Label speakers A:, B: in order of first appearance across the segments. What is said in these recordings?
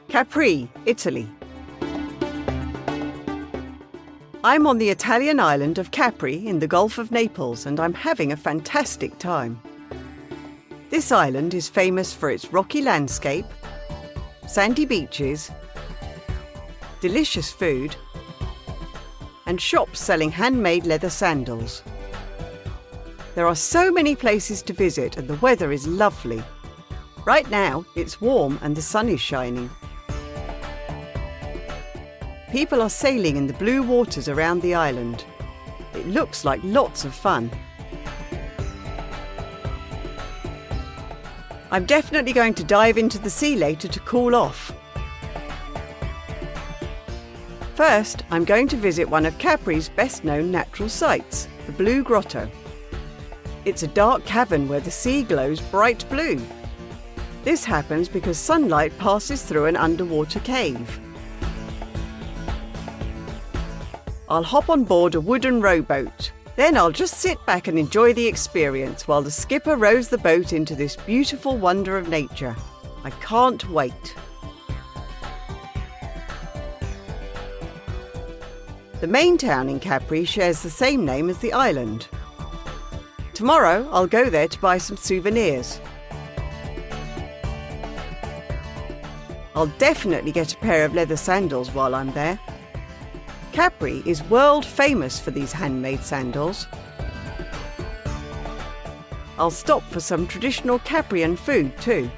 A: Capri, Italy. I'm on the Italian island of Capri in the Gulf of Naples, and I'm having a fantastic time. This island is famous for its rocky landscape, sandy beaches, delicious food, and shops selling handmade leather sandals. There are so many places to visit and the weather is lovely. Right now, it's warm and the sun is shining. People are sailing in the blue waters around the island. It looks like lots of fun. I'm definitely going to dive into the sea later to cool off. First, I'm going to visit one of Capri's best-known natural sights, the Blue Grotto. It's a dark cavern where the sea glows bright blue. This happens because sunlight passes through an underwater cave. I'll hop on board a wooden rowboat. Then I'll just sit back and enjoy the experience while the skipper rows the boat into this beautiful wonder of nature. I can't wait. The main town in Capri shares the same name as the island. Tomorrow I'll go there to buy some souvenirs. I'll definitely get a pair of leather sandals while I'm there. Capri is world famous for these handmade sandals. I'll stop for some traditional Caprian food too.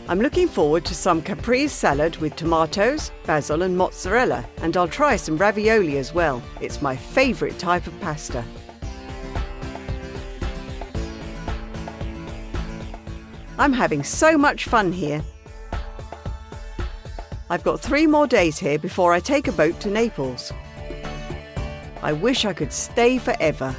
A: I'm looking forward to some caprese salad with tomatoes, basil and mozzarella, and I'll try some ravioli as well. It's my favourite type of pasta. I'm having so much fun here. I've got 3 more days here before I take a boat to Naples. I wish I could stay forever.